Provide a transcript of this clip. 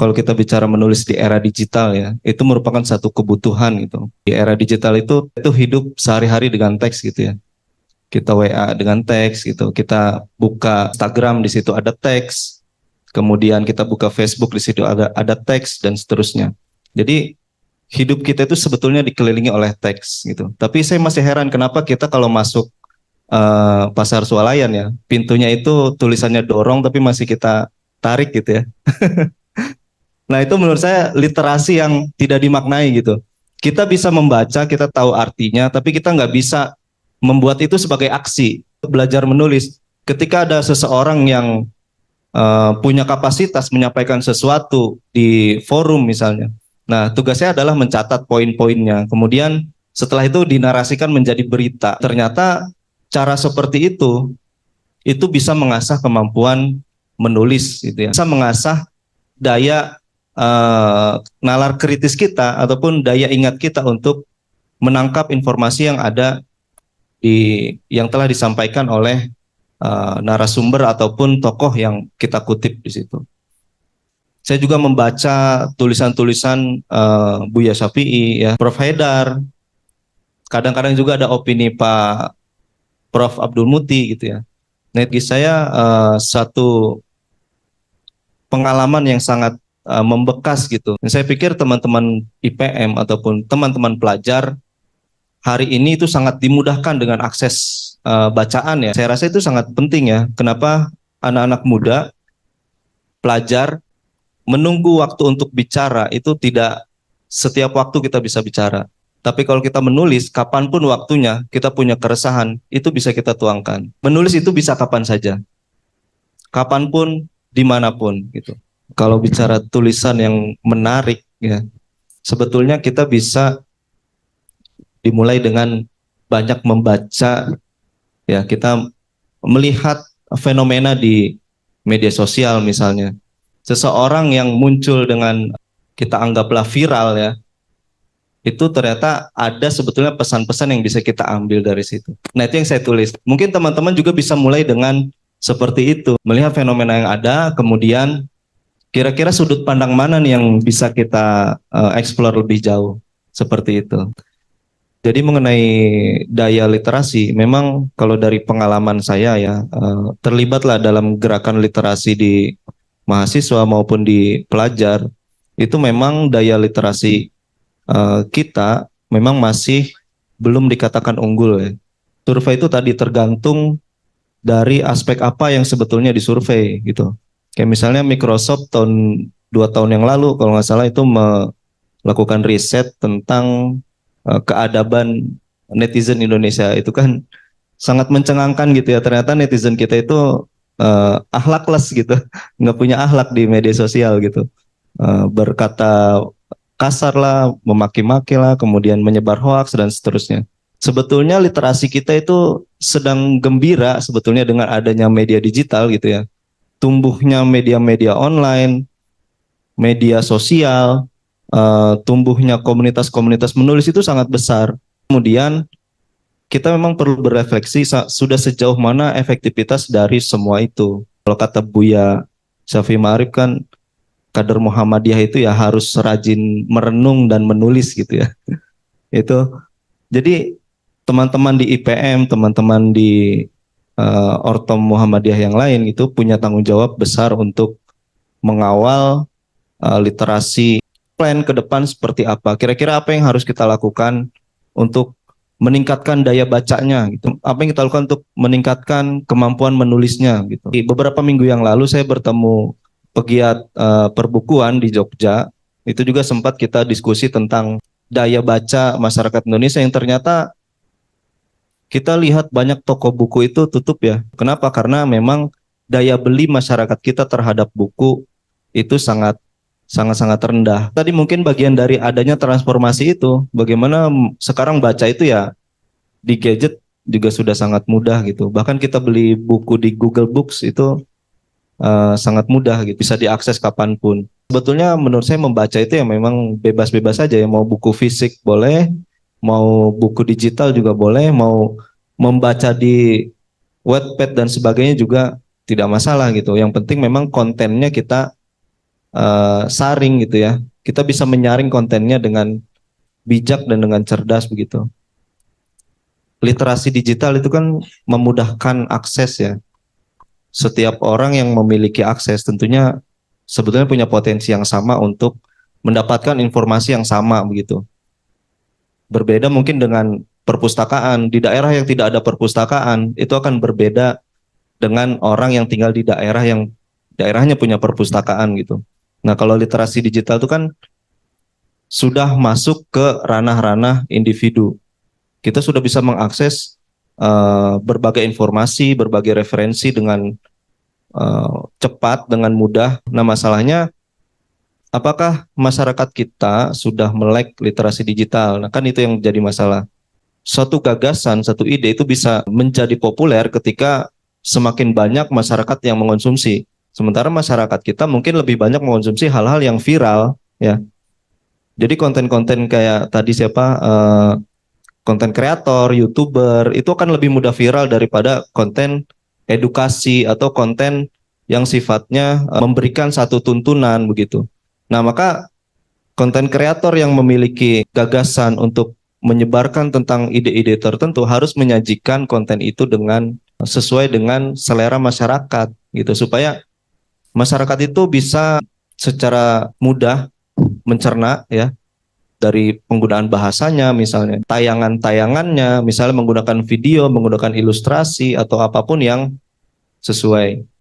kalau kita bicara menulis di era digital ya, itu merupakan satu kebutuhan gitu. Di era digital itu hidup sehari-hari dengan teks gitu ya. Kita WA dengan teks gitu, kita buka Instagram di situ ada teks, kemudian kita buka Facebook di situ ada teks dan seterusnya. Jadi hidup kita itu sebetulnya dikelilingi oleh teks gitu. Tapi saya masih heran kenapa kita kalau masuk pasar swalayan ya, pintunya itu tulisannya dorong tapi masih kita tarik gitu ya. Nah itu menurut saya literasi yang tidak dimaknai gitu. Kita bisa membaca, kita tahu artinya, tapi kita nggak bisa membuat itu sebagai aksi. Belajar menulis, ketika ada seseorang yang punya kapasitas menyampaikan sesuatu di forum misalnya. Nah tugasnya adalah mencatat poin-poinnya. Kemudian setelah itu dinarasikan menjadi berita. Ternyata cara seperti itu bisa mengasah kemampuan menulis gitu ya. Bisa mengasah daya nalar kritis kita ataupun daya ingat kita untuk menangkap informasi yang ada yang telah disampaikan oleh narasumber ataupun tokoh yang kita kutip di situ. Saya juga membaca tulisan-tulisan Buya Syafi'i, ya, Prof. Haidar. Kadang-kadang juga ada opini Pak Prof. Abdul Muti gitu ya. Nah, bagi saya satu pengalaman yang sangat membekas gitu. Dan saya pikir teman-teman IPM ataupun teman-teman pelajar hari ini itu sangat dimudahkan dengan akses bacaan ya. Saya rasa itu sangat penting ya. Kenapa anak-anak muda, pelajar menunggu waktu untuk bicara itu tidak setiap waktu kita bisa bicara. Tapi kalau kita menulis, kapanpun waktunya kita punya keresahan, itu bisa kita tuangkan. Menulis itu bisa kapan saja, kapanpun, dimanapun gitu. Kalau bicara tulisan yang menarik ya, sebetulnya kita bisa dimulai dengan banyak membaca ya, kita melihat fenomena di media sosial misalnya. Seseorang yang muncul dengan kita anggaplah viral ya, itu ternyata ada sebetulnya pesan-pesan yang bisa kita ambil dari situ. Nah itu yang saya tulis. Mungkin teman-teman juga bisa mulai dengan seperti itu. Melihat fenomena yang ada, kemudian kira-kira sudut pandang mana nih yang bisa kita explore lebih jauh. Seperti itu. Jadi mengenai daya literasi, memang kalau dari pengalaman saya ya, terlibatlah dalam gerakan literasi di mahasiswa maupun di pelajar, itu memang daya literasi kita memang masih belum dikatakan unggul ya. Survei itu tadi tergantung dari aspek apa yang sebetulnya disurvei gitu. Kayak misalnya Microsoft 2 tahun yang lalu kalau nggak salah itu melakukan riset tentang keadaban netizen Indonesia, itu kan sangat mencengangkan gitu ya. Ternyata netizen kita itu akhlakless gitu, nggak punya akhlak di media sosial gitu. Berkata kasar lah, memaki-maki lah, kemudian menyebar hoaks dan seterusnya. Sebetulnya literasi kita itu sedang gembira sebetulnya dengan adanya media digital gitu ya. Tumbuhnya media-media online, media sosial, tumbuhnya komunitas-komunitas menulis itu sangat besar. Kemudian kita memang perlu berefleksi sudah sejauh mana efektivitas dari semua itu. Kalau kata Buya Syafi'i Ma'arif kan, kader Muhammadiyah itu ya harus rajin merenung dan menulis gitu ya. Itu jadi teman-teman di IPM, teman-teman di Ortom Muhammadiyah yang lain itu punya tanggung jawab besar untuk mengawal literasi. Plan ke depan seperti apa? Kira-kira apa yang harus kita lakukan untuk meningkatkan daya bacanya gitu. Apa yang kita lakukan untuk meningkatkan kemampuan menulisnya gitu. Beberapa minggu yang lalu saya bertemu pegiat perbukuan di Jogja. Itu juga sempat kita diskusi tentang daya baca masyarakat Indonesia yang ternyata kita lihat banyak toko buku itu tutup ya. Kenapa? Karena memang daya beli masyarakat kita terhadap buku itu sangat-sangat rendah. Tadi mungkin bagian dari adanya transformasi itu, bagaimana sekarang baca itu ya di gadget juga sudah sangat mudah gitu. Bahkan kita beli buku di Google Books itu sangat mudah gitu, bisa diakses kapanpun. Sebetulnya menurut saya membaca itu ya memang bebas-bebas saja ya, mau buku fisik boleh, mau buku digital juga boleh, mau membaca di Wattpad dan sebagainya juga tidak masalah gitu. Yang penting memang kontennya kita saring gitu ya. Kita bisa menyaring kontennya dengan bijak dan dengan cerdas begitu. Literasi digital itu kan memudahkan akses ya. Setiap orang yang memiliki akses tentunya sebetulnya punya potensi yang sama untuk mendapatkan informasi yang sama begitu. Berbeda mungkin dengan perpustakaan. Di daerah yang tidak ada perpustakaan itu akan berbeda dengan orang yang tinggal di daerah yang daerahnya punya perpustakaan gitu. Nah, kalau literasi digital itu kan sudah masuk ke ranah-ranah individu. Kita sudah bisa mengakses berbagai informasi, berbagai referensi dengan cepat, dengan mudah. Nah, masalahnya apakah masyarakat kita sudah melek literasi digital? Nah, kan itu yang jadi masalah. Suatu gagasan, satu ide itu bisa menjadi populer ketika semakin banyak masyarakat yang mengonsumsi. Sementara masyarakat kita mungkin lebih banyak mengonsumsi hal-hal yang viral, ya. Jadi konten-konten kayak tadi siapa, konten kreator, YouTuber, itu akan lebih mudah viral daripada konten edukasi atau konten yang sifatnya memberikan satu tuntunan begitu. Nah, maka konten kreator yang memiliki gagasan untuk menyebarkan tentang ide-ide tertentu harus menyajikan konten itu dengan sesuai dengan selera masyarakat gitu, supaya masyarakat itu bisa secara mudah mencerna ya, dari penggunaan bahasanya, misalnya tayangan-tayangannya, misalnya menggunakan video, menggunakan ilustrasi atau apapun yang sesuai.